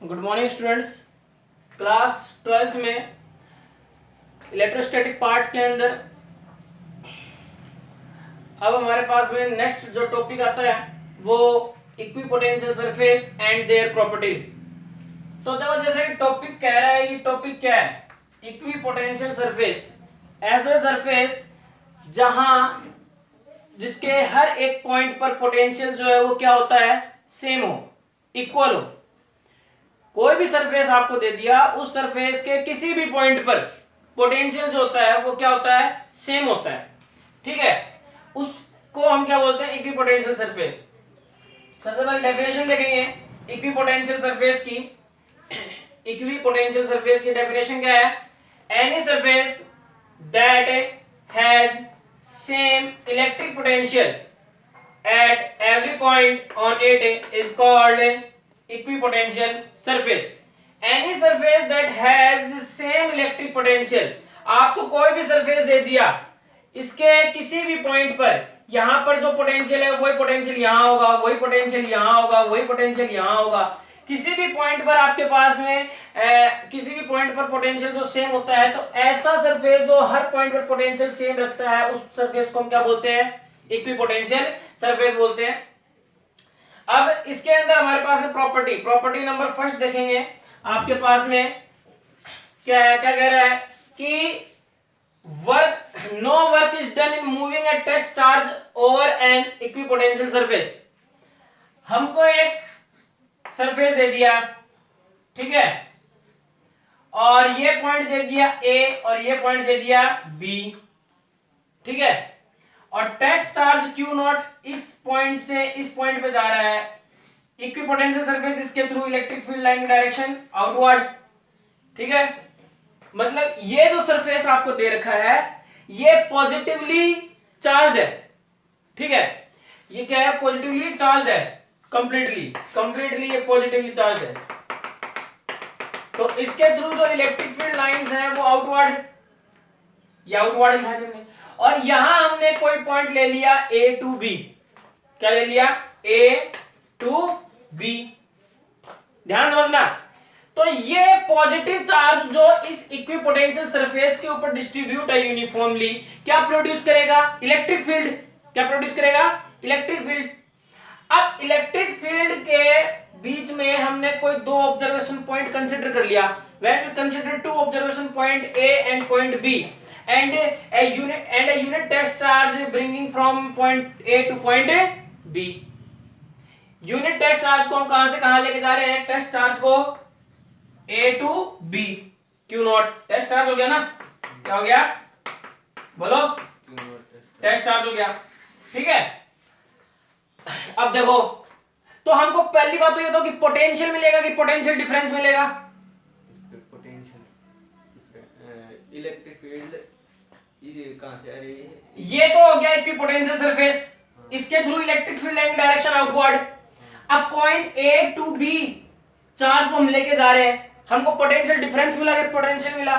Good morning students. Class 12th में electrostatic part के अंदर अब हमारे पास में नेक्स्ट जो टॉपिक आता है वो equipotential surface and their properties. तो देखो जैसे टॉपिक कह रहा है, ये टॉपिक क्या है? इक्विपोटेंशियल सरफेस, ऐसे सरफेस जहां जिसके हर एक पॉइंट पर पोटेंशियल जो है वो क्या होता है? सेम हो, इक्वल हो। कोई भी सरफेस आपको दे दिया, उस सरफेस के किसी भी पॉइंट पर पोटेंशियल जो होता है वो क्या होता है? सेम होता है। ठीक है, उसको हम क्या बोलते हैं? Equipotential surface. सबसे पहले डेफिनेशन देखेंगे इक्विपोटेंशियल सरफेस की। इक्विपोटेंशियल सरफेस की डेफिनेशन क्या है? Any surface that has same electric potential at every point on it is called equipotential surface. Any surface that has same electric potential, आपको कोई भी सरफेस दे दिया, इसके किसी भी पॉइंट पर यहां पर जो पोटेंशियल है वही पोटेंशियल यहां होगा, वही पोटेंशियल यहां होगा, वही पोटेंशियल यहां होगा। किसी भी पॉइंट पर आपके पास में किसी भी पॉइंट पर पोटेंशियल जो सेम होता है, तो ऐसा सरफेस जो हर पॉइंट पर पोटेंशियल सेम रखता है उस सरफेस को हम क्या बोलते हैं? इक्विपोटेंशियल सरफेस बोलते हैं। अब इसके अंदर हमारे पास है प्रॉपर्टी नंबर फर्स्ट देखेंगे। आपके पास में क्या है? क्या कह रहा है कि no work is done in moving a test charge over an equipotential surface. हमको एक सरफेस दे दिया, ठीक है, और ये पॉइंट दे दिया ए और ये पॉइंट दे दिया बी, ठीक है, और टेस्ट चार्ज क्यू नॉट इस पॉइंट से इस पॉइंट पे जा रहा है। इक्विपोटेंशियल सरफेस इसके through electric field line direction outward, ठीक है। मतलब ये जो सरफेस आपको दे रखा है ये पॉजिटिवली चार्ज्ड है, ठीक है। ये क्या है? पॉजिटिवली चार्ज्ड है, कंप्लीटली ये पॉजिटिवली चार्ज्ड है। तो इसके थ्रू जो इलेक्ट्रिक फील्ड लाइंस हैं वो आउटवर्ड, या आउटवर्ड लिखा है। और यहां हमने कोई पॉइंट ले लिया ए टू बी। क्या ले लिया? ए टू बी। ध्यान समझना। तो ये पॉजिटिव चार्ज जो इस इक्विपोटेंशियल सरफेस के ऊपर डिस्ट्रीब्यूट है यूनिफॉर्मली, क्या प्रोड्यूस करेगा? Electric field. क्या प्रोड्यूस करेगा? Electric field. अब इलेक्ट्रिक फील्ड के बीच में हमने कोई दो ऑब्जर्वेशन पॉइंट कंसीडर कर लिया। When we consider two observation point A and point B and a unit test charge bringing from point A to point B. Unit test charge को हम कहां से कहां लेके जा रहे हैं? टेस्ट चार्ज को A to B, Q naught test charge हो गया ना? क्या हो गया? बोलो। टेस्ट चार्ज हो गया, ठीक है। अब देखो, तो हमको पहली बात तो ये बताओ कि पोटेंशियल मिलेगा कि पोटेंशियल डिफरेंस मिलेगा? पोटेंशियल इलेक्ट्रिक फील्ड कहां से? अरे ये तो हो गया इक्विपोटेंशियल सरफेस, इसके through electric field line direction outward. अब point A to B charge को हम लेके जा रहे हैं, हमको पोटेंशियल डिफरेंस मिला कि पोटेंशियल मिला?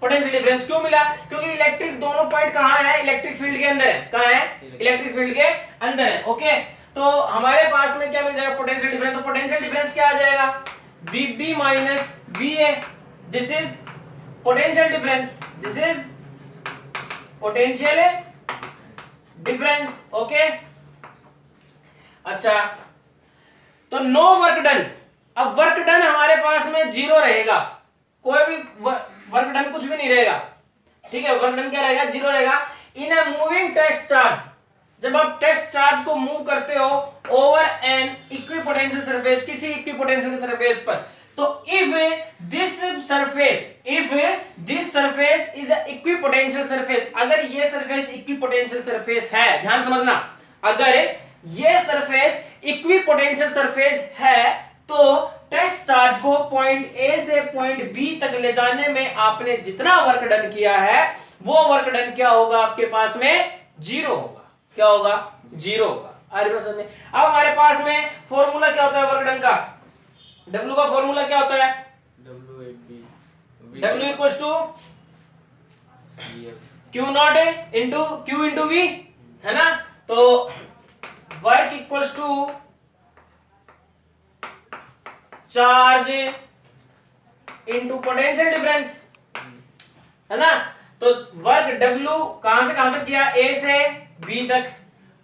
पोटेंशियल डिफरेंस क्यों मिला? क्योंकि इलेक्ट्रिक दोनों पॉइंट कहां है? इलेक्ट्रिक फील्ड के अंदर है। कहां है? इलेक्ट्रिक फील्ड के अंदर है। ओके, तो हमारे पास में क्या मिल जाएगा? Potential difference. तो पोटेंशियल डिफरेंस क्या आ जाएगा? VB minus VA। This is potential difference, this is potential difference. Okay, अच्छा, तो नो वर्क डन। अब वर्क डन हमारे पास में जीरो रहेगा, कोई भी वर्क डन कुछ भी नहीं रहेगा, ठीक है। वर्क डन क्या रहेगा? जीरो रहेगा। इन ए मूविंग टेस्ट चार्ज, जब आप टेस्ट चार्ज को मूव करते हो ओवर एन इक्विपोटेंशियल सरफेस, किसी इक्विपोटेंशियल सरफेस पर, तो if this surface is a equipotential surface, अगर ये सरफेस इक्विपोटेंशियल सरफेस है, ध्यान समझना, अगर ये सरफेस इक्विपोटेंशियल सरफेस है तो टेस्ट चार्ज को पॉइंट ए से पॉइंट बी तक ले जाने में आपने जितना वर्क डन किया है वो वर्क डन क्या होगा? आपके पास में जीरो होगा। क्या होगा? जीरो होगा। अब हमारे पास में फॉर्मूला क्या होता है वर्क डन का? W का फॉर्मूला क्या होता है? W equals to Q naught into Q into V, है ना? तो work equals to charge into potential difference, है ना। तो वर्क W कहां से कहां तक किया, A से B तक।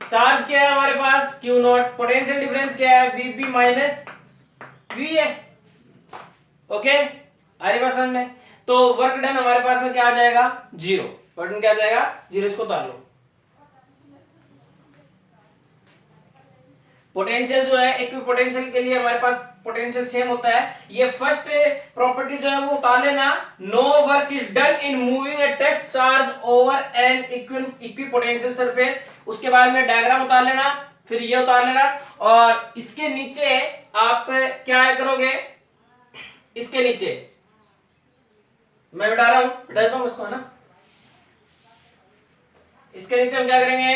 चार्ज क्या है हमारे पास, Q नॉट। पोटेंशियल डिफरेंस क्या है, VB माइनस V है। ओके, आ रही बात समझ में। तो वर्क डन हमारे पास में क्या आ जाएगा, 0। वर्क डन क्या आ जाएगा, 0। इसको उतार लो। पोटेंशियल जो है, इक्विपोटेंशियल के लिए हमारे पास पोटेंशियल सेम होता है। ये फर्स्ट प्रॉपर्टी जो है वो उतार लेना, no work is done in moving a test charge over an equipotential surface. उसके बाद में डायग्राम उतार लेना, फिर ये उतार लेना, और इसके नीचे आप क्या करोगे, इसके नीचे मैं बिठा रहा हूं, बिठा देता हूं इसको, है ना। इसके नीचे हम क्या करेंगे,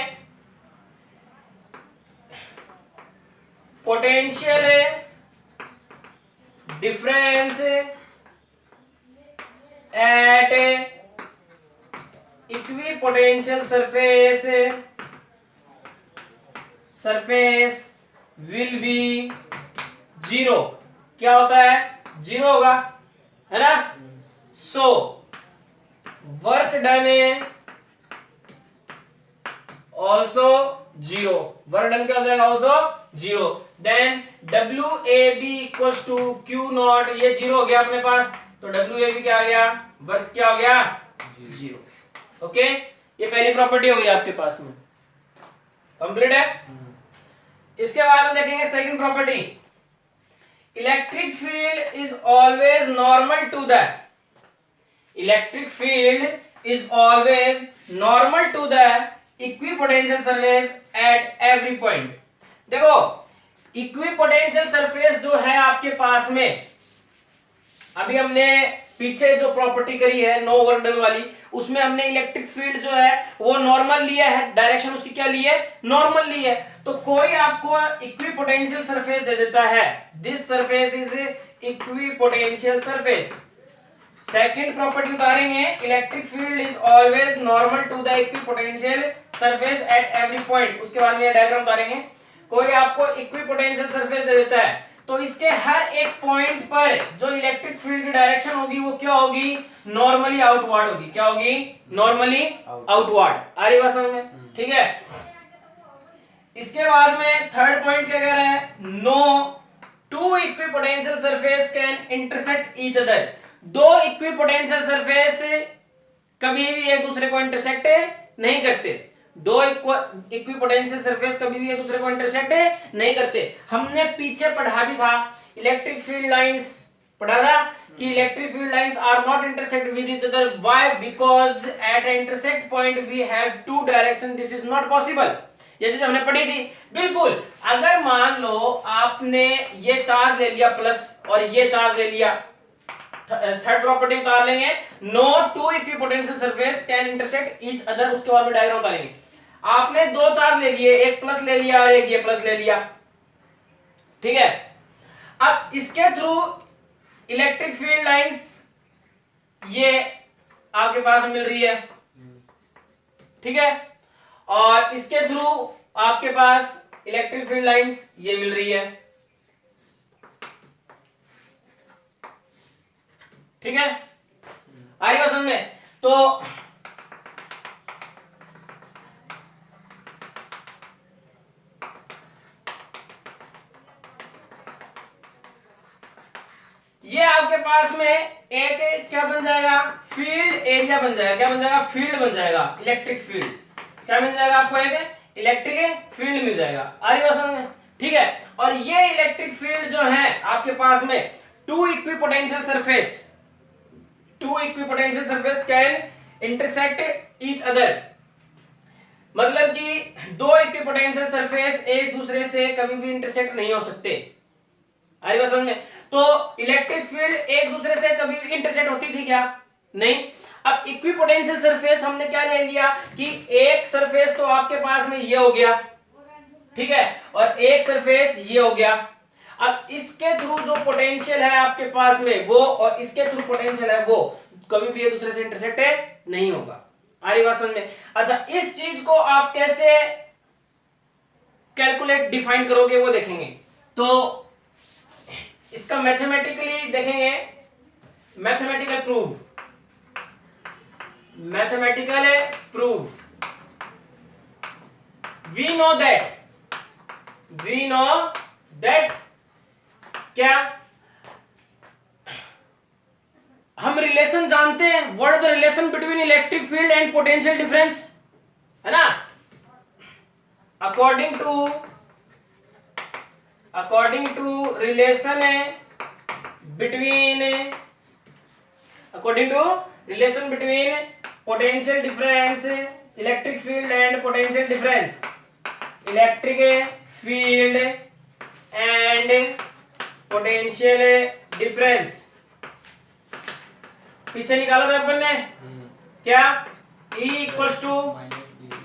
potential difference at equipotential surface will be 0। क्या होता है, 0 होगा, है ना। So work done also 0। Work done क्या हो जाएगा, also 0। Then WAB equals to Q naught, ये 0 हो गया अपने पास। तो WAB क्या आ गया, वर्क क्या हो गया, 0। ओके, ये पहली प्रॉपर्टी हो गई आपके पास में, कंप्लीट है। इसके बाद हम देखेंगे second property, electric field is always normal to the, electric field is always normal to the equipotential surface at every point. देखो, इक्विपोटेंशियल सरफेस जो है आपके पास में, अभी हमने पीछे जो प्रॉपर्टी करी है नो वर्क डन वाली, उसमें हमने इलेक्ट्रिक फील्ड जो है वो नॉर्मल लिया है, डायरेक्शन उसकी क्या ली है, नॉर्मल ली है। तो कोई आपको इक्विपोटेंशियल सरफेस दे देता है, this surface is equipotential surface. Second property उतारेंगे, electric field is always normal to the equipotential surface at every point. उसके बाद में ये डायग्राम उतारेंगे, कोई आपको इक्विपोटेंशियल सरफेस दे देता है, तो इसके हर एक पॉइंट पर जो इलेक्ट्रिक फील्ड की डायरेक्शन होगी वो क्या होगी, नॉर्मली आउटवर्ड होगी। क्या होगी, नॉर्मली आउटवर्ड। आ रही बात समझ में, ठीक है। इसके बाद में थर्ड पॉइंट क्या कह रहा है, no two equipotential surface can intersect each other. दो इक्विपोटेंशियल सरफेस कभी भी एक दूसरे को इंटरसेक्ट नहीं करते। दो इक्विपोटेंशियल सरफेस कभी भी एक दूसरे को इंटरसेक्ट नहीं करते। हमने पीछे पढ़ा भी था, इलेक्ट्रिक फील्ड लाइंस पढ़ा था कि electric field lines are not intersect with each other, why, because at a intersect point we have two direction, this is not possible. ये चीज हमने पढ़ी थी, बिल्कुल। अगर मान लो आपने ये चार्ज ले लिया प्लस और ये चार्ज ले लिया, थर्ड प्रॉपर्टी उतार लेंगे, no two equipotential surface can intersect each other. उसके बाद में डायग्राम उतारेंगे। आपने दो चार्ज ले लिए, एक प्लस ले लिया और एक ये प्लस ले लिया, ठीक है। अब इसके थ्रू इलेक्ट्रिक फील्ड लाइंस ये आपके पास मिल रही है, ठीक है, और इसके थ्रू आपके पास इलेक्ट्रिक फील्ड लाइंस ये मिल रही है, ठीक है। आ रही बात समझ में। तो ये आपके पास में एक क्या बन जाएगा, फील्ड एरिया बन जाएगा। क्या बन जाएगा, फील्ड बन जाएगा, इलेक्ट्रिक फील्ड। क्या मिल जाएगा आपको, एक इलेक्ट्रिक फील्ड मिल जाएगा। आ रही बात समझ में, ठीक है। और ये इलेक्ट्रिक फील्ड जो है आपके पास में two equipotential surface can intersect each other, मतलब कि दो इक्विपोटेंशियल सरफेस एक दूसरे से कभी भी इंटरसेक्ट नहीं हो सकते। आई बात समझ में। तो इलेक्ट्रिक फील्ड एक दूसरे से कभी भी इंटरसेक्ट होती थी क्या, नहीं। अब इक्विपोटेंशियल सरफेस हमने क्या ले लिया कि एक सरफेस तो आपके पास में ये हो गया, ठीक है, और एक सरफेस ये हो गया। अब इसके थ्रू जो पोटेंशियल है आपके पास में वो, और इसके थ्रू पोटेंशियल है वो, कभी भी एक दूसरे से इंटरसेक्ट नहीं होगा। आ रही बात समझ में। अच्छा, इस चीज को आप कैसे कैलकुलेट डिफाइन करोगे वो देखेंगे। तो इसका मैथमेटिकली देखेंगे, mathematical proof, we know that क्या हम रिलेशन जानते हैं, what is the relation between electric field and potential difference, है ना। According to relation between potential difference, electric field and potential difference, electric field and potential difference, पीछे निकाला था अपन ने क्या, E equals to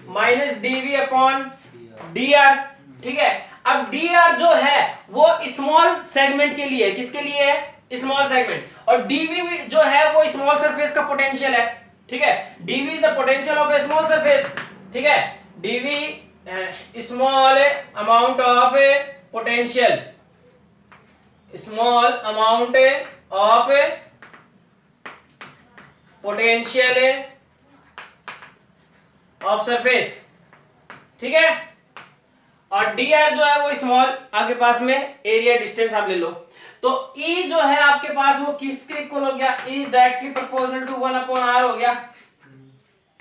minus dv upon dr, ठीक है। अब dr जो है वो स्मॉल सेगमेंट के लिए, किसके लिए है, स्मॉल सेगमेंट, और dv जो है वो स्मॉल सरफेस का पोटेंशियल है, ठीक है। dv is the potential of A small surface, ठीक है। dv small amount of potential, small amount of potential of surface, ठीक है। और dr जो है वो स्मॉल, आपके पास में एरिया डिस्टेंस आप ले लो, तो E जो है आपके पास वो किसके इक्वल हो गया, E directly proportional to 1 upon r हो गया,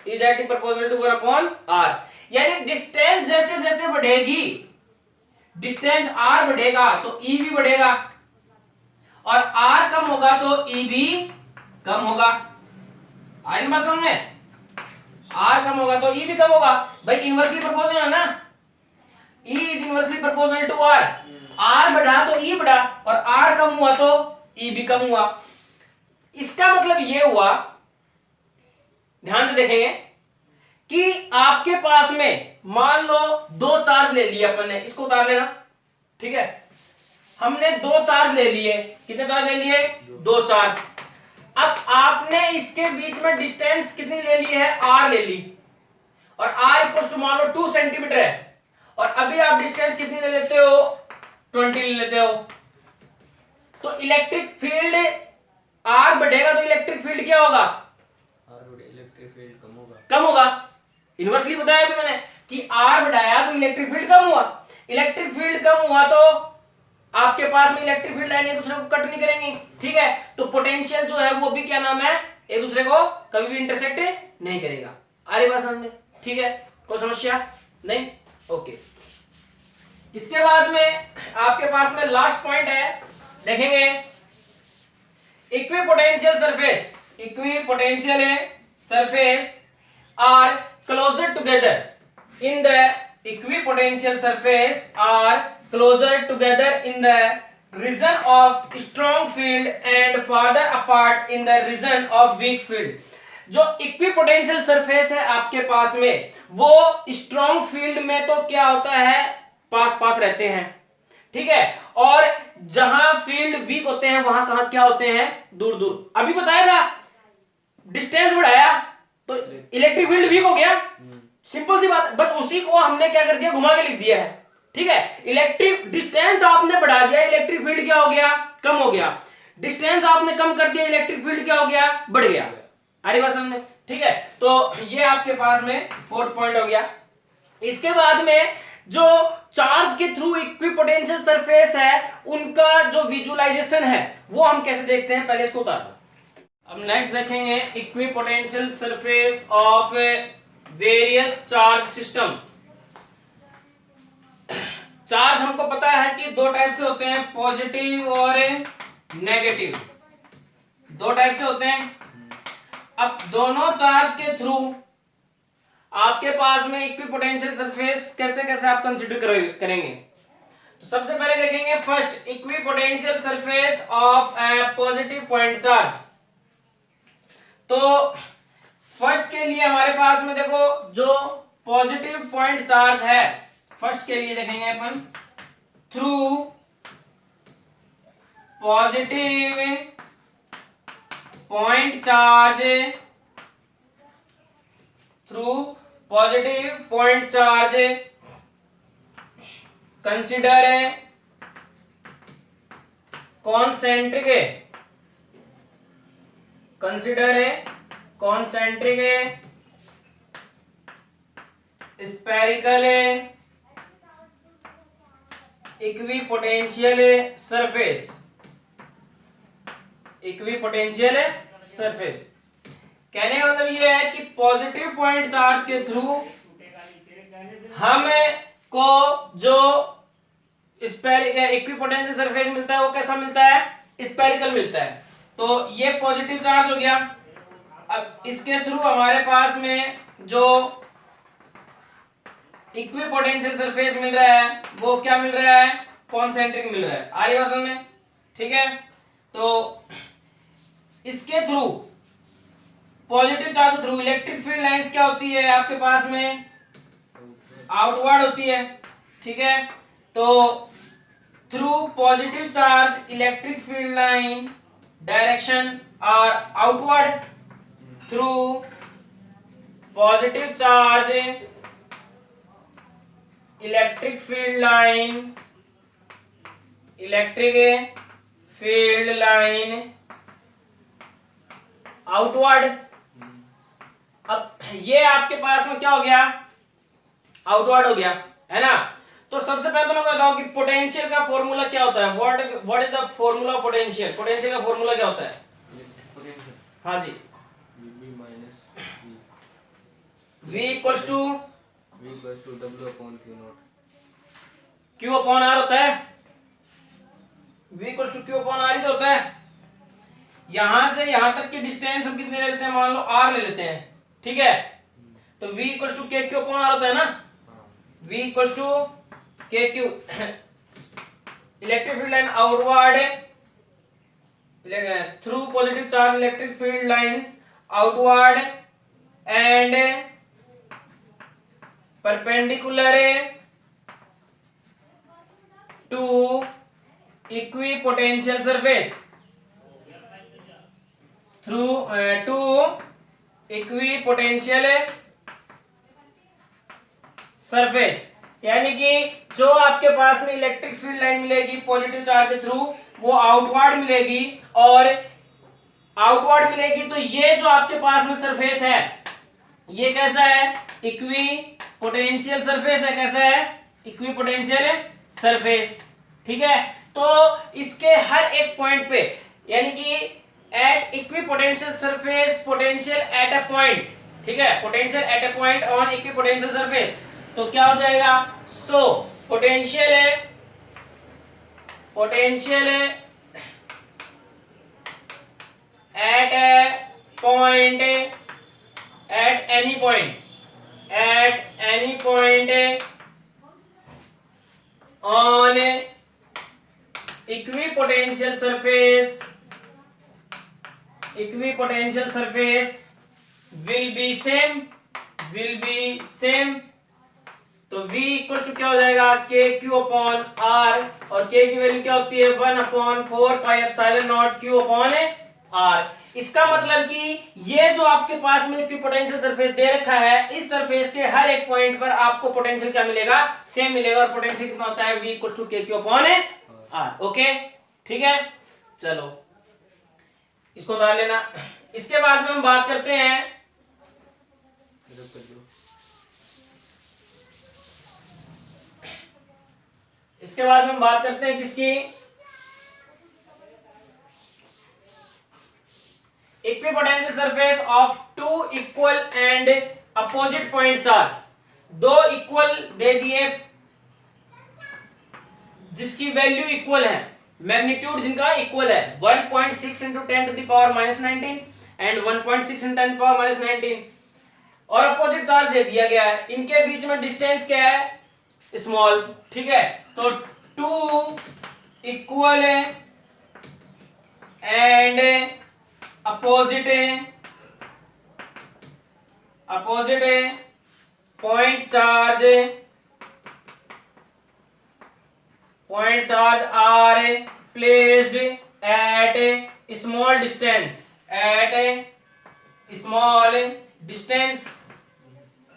E directly proportional to 1 upon r, यानी डिस्टेंस जैसे जैसे बढ़ेगी, डिस्टेंस r बढ़ेगा तो E भी बढ़ेगा, और r कम होगा तो E भी कम होगा, आई बात समझ में, r कम होगा तो E भी कम होगा, भाई इनवर्सली प्रोपोर्शनल है ना, E is inversely proportional to r, r बढ़ा तो E बढ़ा, और r कम हुआ तो E भी कम हुआ। इसका मतलब ये हुआ, ध्यान से देखेंगे कि आपके पास में मान लो दो चार्ज ले लिए अपन ने, इसको उतार लेना, ठीक है। हमने दो चार्ज ले लिए, कितने चार्ज ले लिए, दो चार्ज। अब आपने इसके बीच में डिस्टेंस कितनी ले ली है, r ले ली, और r इक्वल टू मान लो 2 सेंटीमीटर है, और अभी आप डिस्टेंस कितनी ले लेते हो, 20 ले लेते हो, तो इलेक्ट्रिक फील्ड r बढ़ेगा तो इलेक्ट्रिक फील्ड क्या होगा, इलेक्ट्रिक फील्ड कम होगा। इनवर्सली बताया अभी मैंने कि r बढ़ाया तो इलेक्ट्रिक फील्ड कम हुआ, इलेक्ट्रिक फील्ड कम हुआ तो आपके पास में इलेक्ट्रिक फील्ड लाइन एक दूसरे को कट नहीं करेंगी, ठीक है। तो पोटेंशियल जो है वो भी क्या नाम है, एक दूसरे को कभी भी इंटरसेक्ट नहीं करेगा। आ रही बात समझ में, ठीक है, कोई समस्या नहीं, ओके। इसके बाद में आपके पास में लास्ट पॉइंट है, देखेंगे equipotential surface are closer together in the equipotential surface are closer together in the region of strong field and farther apart in the region of weak field। जो इक्विपोटेंशियल सरफेस है आपके पास में, वो स्ट्रॉन्ग फील्ड में तो क्या होता है, पास पास रहते हैं, ठीक है, और जहां फील्ड वीक होते हैं वहां कहां क्या होते हैं, दूर दूर। अभी बताया था डिस्टेंस बढ़ाया तो इलेक्ट्रिक फील्ड वीक हो गया, सिंपल सी बात, बस उसी को हमने क्या कर दिया, घुमा के लिख दिया है, ठीक है। इलेक्ट्रिक डिस्टेंस आपने बढ़ा दिया, इलेक्ट्रिक फील्ड क्या हो गया, कम हो गया, डिस्टेंस आपने कम कर दिया, इलेक्ट्रिक फील्ड क्या हो गया, बढ़ गया। अरे बात समझ, ठीक है। तो ये आपके पास में 4th पॉइंट हो गया। इसके बाद में जो चार्ज के थ्रू इक्विपोटेंशियल सरफेस है उनका जो विजुअलाइजेशन है वो हम कैसे देखते हैं, पहले इसको उतार दो। अब नेक्स्ट देखेंगे equipotential surface of various charge system. Charge हमको पता है कि दो टाइप से होते हैं, पॉजिटिव और नेगेटिव, दो टाइप से होते हैं। अब दोनों चार्ज के थ्रू आपके पास में इक्विपोटेंशियल सरफेस कैसे कैसे आप कंसीडर करेंगे, तो सबसे पहले देखेंगे first equipotential surface of a positive point charge. तो फर्स्ट के लिए हमारे पास में देखो जो पॉजिटिव पॉइंट चार्ज है, फर्स्ट के लिए देखेंगे अपन through positive point charge, through positive point charge consider concentric, consider a concentric spherical equipotential surface, equipotential surface. कहने का मतलब ये है कि पॉजिटिव पॉइंट चार्ज के थ्रू हमें को जो इक्विपोटेंशियल सरफेस मिलता है वो कैसा मिलता है, स्फेरिकल मिलता है। तो ये पॉजिटिव चार्ज हो गया। अब इसके थ्रू हमारे पास में जो इक्विपोटेंशियल सरफेस मिल रहा है वो क्या मिल रहा है, कॉन्सेंट्रिक मिल रहा है। आ रही बात समझ में? ठीक है। तो इसके थ्रू पॉजिटिव चार्ज के थ्रू इलेक्ट्रिक फील्ड लाइंस क्या होती है आपके पास में, आउटवर्ड होती है। ठीक है। तो through positive charge electric field line direction are outward, through positive charge electric field line, electric field line outward. अब ये आपके पास में क्या हो गया, आउटवर्ड हो गया, है ना। तो सबसे पहले तो मैं बताऊं कि पोटेंशियल का फॉर्मूला क्या होता है, what is the formula of potential. Potential का फॉर्मूला क्या होता है? हाँ जी, V equals to Q upon R होता है। V equals to Q upon R ही तो होता है। यहां से यहां तक की डिस्टेंस हम कितने ले लेते हैं, मान लो R ले लेते हैं। ठीक है। तो V equals to K Q upon R होता है ना। V equals to K Q, electric field line outward through positive charge electric field lines outward and perpendicular to equipotential surface, through to equipotential surface. यानी कि जो आपके पास में electric field line मिलेगी पॉजिटिव चार्ज के थ्रू वो आउटवर्ड मिलेगी, और आउटवर्ड मिलेगी तो ये जो आपके पास में सरफेस है ये कैसा है, इक्विपोटेंशियल सरफेस है। कैसा है, इक्विपोटेंशियल सरफेस। ठीक है। तो इसके हर एक पॉइंट पे, यानी कि at equipotential surface potential at a point, ठीक है, potential at a point on equipotential surface, तो क्या हो जाएगा, so potential at a point, at any point on equipotential surface will be same। तो V इक्वल टू क्या हो जाएगा, के क्यू अपॉन आर, और के की वैल्यू क्या होती है 1/4 pi epsilon naught Q upon R. इसका मतलब कि ये जो आपके पास में इक्विपोटेंशियल सरफेस दे रखा है, इस सरफेस के हर एक पॉइंट पर आपको पोटेंशियल क्या मिलेगा, सेम मिलेगा, और पोटेंशियल कितना होता है, V इक्वल टू के क्यू अपॉन आर। ओके, ठीक है। चलो इसको उतार लेना। इसके बाद में हम बात करते हैं किसकी, equipotential surface of two equal and opposite point charge. दो इक्वल दे दिए जिसकी वैल्यू इक्वल है, मैग्नीट्यूड जिनका इक्वल है, 1.6 into 10 to the power -19 and 1.6 into 10 power -19, और अपोजिट चार्ज दे दिया गया है। इनके बीच में डिस्टेंस क्या है, स्मॉल। ठीक है। तो two equal and opposite point charge are placed at small distance,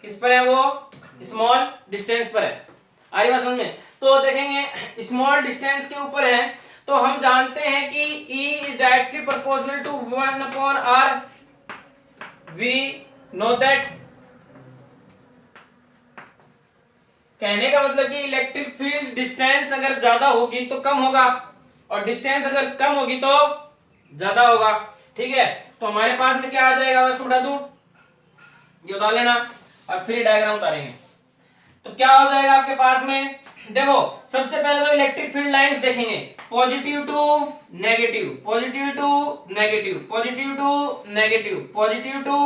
किस पर है वो, स्मॉल डिस्टेंस पर है। आ रही बात समझ में? तो देखेंगे स्मॉल डिस्टेंस के ऊपर है, तो हम जानते हैं कि E is directly proportional to 1/r. We know that. कहने का मतलब कि इलेक्ट्रिक फील्ड डिस्टेंस अगर ज्यादा होगी तो कम होगा और डिस्टेंस अगर कम होगी तो ज्यादा होगा। ठीक है, तो हमारे पास में क्या आ जाएगा, मैं इसको बता दूं, ये उतार लेना और फिर डायग्राम उतारेंगे। तो क्या हो जाएगा आपके पास में, देखो सबसे पहले तो इलेक्ट्रिक फील्ड लाइंस देखेंगे, positive to negative, positive to negative, positive to negative, positive to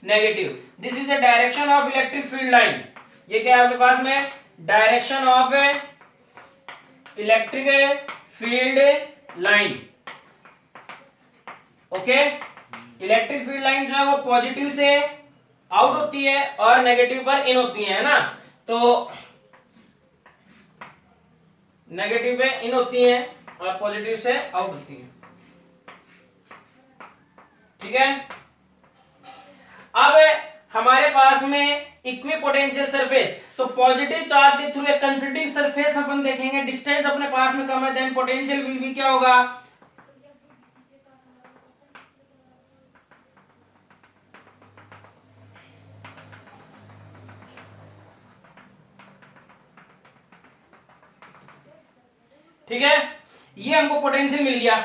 negative. This is the direction of electric field line. ये क्या है आपके पास में, direction of electric field line. Okay, electric field line जो है वो पॉजिटिव से आउट होती है और नेगेटिव पर इन होती है ना, तो नेगेटिव पे इन होती हैं और पॉजिटिव से आउट होती हैं। ठीक है, अब हमारे पास में इक्विपोटेंशियल सरफेस, तो पॉजिटिव चार्ज के थ्रू एक कंसिडरिंग सरफेस अपन देखेंगे, डिस्टेंस अपने पास में कम है, देन पोटेंशियल विल भी क्या होगा, ठीक है, ये हमको पोटेंशियल मिल गया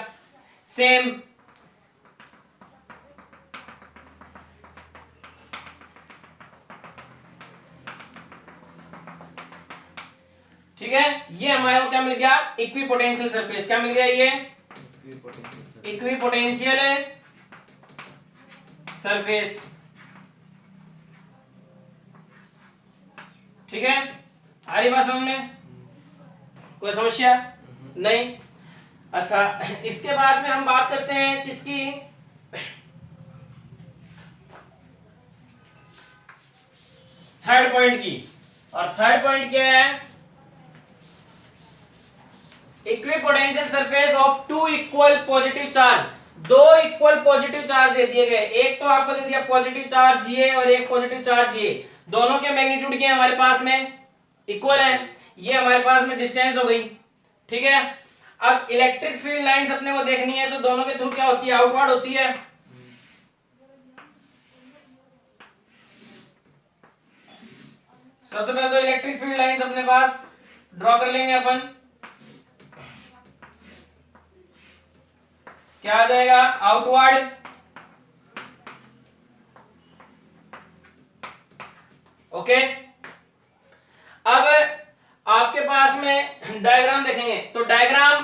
सेम। ठीक है, ये हमारे को क्या मिल गया, इक्विपोटेंशियल सरफेस। क्या मिल गया, ये इक्विपोटेंशियल सरफेस। ठीक है, आ रही बात समझ में, कोई समस्या नहीं। अच्छा, इसके बाद में हम बात करते हैं किसकी, थर्ड पॉइंट की। और थर्ड पॉइंट क्या है, equipotential surface of two equal positive charge. दो इक्वल पॉजिटिव चार्ज दे दिए गए, एक तो आपको दे दिया पॉजिटिव चार्ज ये और एक पॉजिटिव चार्ज ये, दोनों के मैग्नीट्यूड के हमारे पास में इक्वल है, ये हमारे पास में डिस्टेंस हो गई। ठीक है, अब इलेक्ट्रिक फील्ड लाइंस अपने को देखनी है, तो दोनों के थ्रू क्या होती है, आउटवर्ड होती है। सबसे पहले तो इलेक्ट्रिक फील्ड लाइंस अपने पास ड्रॉ कर लेंगे अपन। क्या आ जाएगा, आउटवर्ड, ओके। अब आपके पास में डायग्राम देखेंगे, तो डायग्राम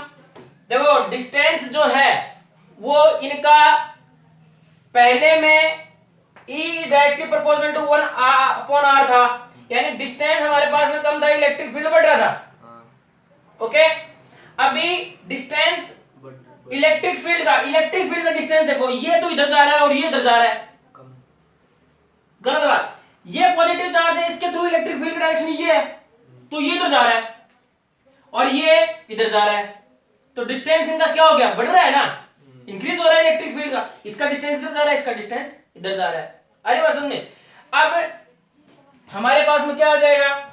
देखो, डिस्टेंस जो है वो इनका पहले में E directly proportional to 1/r था, यानी डिस्टेंस हमारे पास में कम था, इलेक्ट्रिक फील्ड बढ़ रहा था। ओके, अभी डिस्टेंस इलेक्ट्रिक फील्ड का डिस्टेंस देखो, ये तो इधर जा रहा है और ये इधर जा रहा है, गलत बात। ये पॉजिटिव चार्ज है, इसके थ्रू इलेक्ट्रिक फील्ड का डायरेक्शन ये है, तो ये इधर जा रहा है और ये इधर जा रहा है, तो डिस्टेंस इनका क्या हो गया, बढ़ रहा है ना, इंक्रीज हो रहा है इलेक्ट्रिक फील्ड का। इसका डिस्टेंस इधर जा रहा है, इसका डिस्टेंस इधर जा रहा है। अरे बात समझ में। अब हमारे पास में क्या आ जाएगा,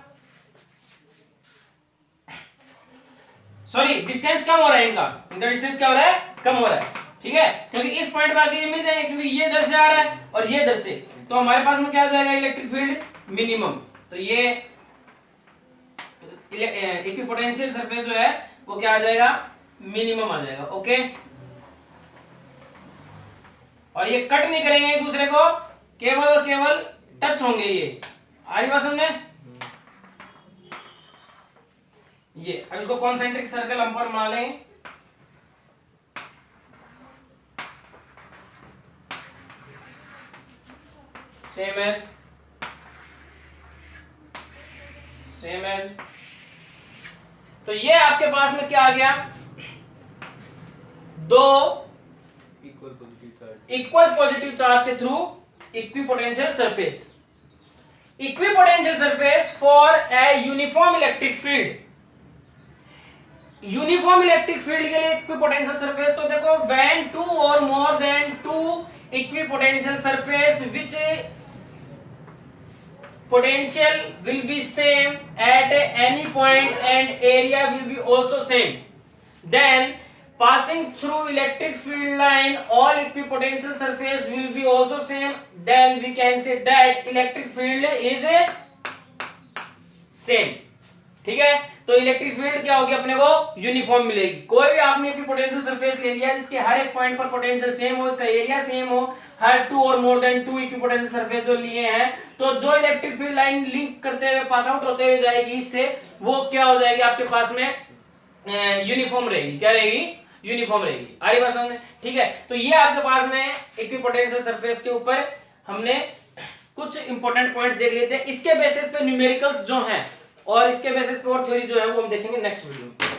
सॉरी, डिस्टेंस कम हो रहा है इनका डिस्टेंस क्या हो रहा है, कम हो रहा है। ठीक है, क्योंकि इस पॉइंट पे आके ये मिल जाएंगे, क्योंकि ये इधर से आ रहा है और ये इधर से, तो हमारे पास में क्या आ जाएगा, इलेक्ट्रिक फील्ड मिनिमम। तो ये इक्विपोटेंशियल सरफेस जो है वो क्या आ जाएगा, मिनिमम आ जाएगा। ओके, और ये कट नहीं करेंगे एक दूसरे को, केवल और केवल टच होंगे। ये आ रही बात समझ में, ये अब इसको कॉन्सेंट्रिक सर्कल हम पर बना लें। सेम एज तो ये आपके पास में क्या आ गया, दो इक्वल पॉजिटिव चार्ज के through equipotential surface. Equipotential surface for a uniform electric field. Uniform electric field के लिए इक्विपोटेंशियल सरफेस, तो देखो, when two or more than two equipotential surface which potential will be same at any point and area will be also same, then passing through electric field line all equipotential surface will be also same, then we can say that electric field is a same. ठीक है, तो electric field क्या होगी अपने को uniform मिलेगी. कोई भी आपने इक्विपोटेंशियल सरफेस ले लिया जिसके हर एक पॉइंट पर पोटेंशियल सेम हो, इसका एरिया सेम हो, हर two or more than two equipotential surface जो लिए हैं, तो जो इलेक्ट्रिक फील्ड लाइन लिंक करते हुए पास आउट होते हुए जाएगी इससे, वो क्या हो जाएगी आपके पास में यूनिफॉर्म रहेगी. क्या रहेगी? यूनिफॉर्म रहेगी. आ रही बात समझ में? ठीक है, तो ये आपके पास में इक्विपोटेंशियल सरफेस के ऊपर हमने कुछ इंपॉर्टेंट पॉइंट्स देख लेते हैं. इसके बेसिस पे न्यूमेरिकल्स जो हैं और इसके बेसिस पे और थ्योरी जो है वो हम देखेंगे नेक्स्ट वीडियो में.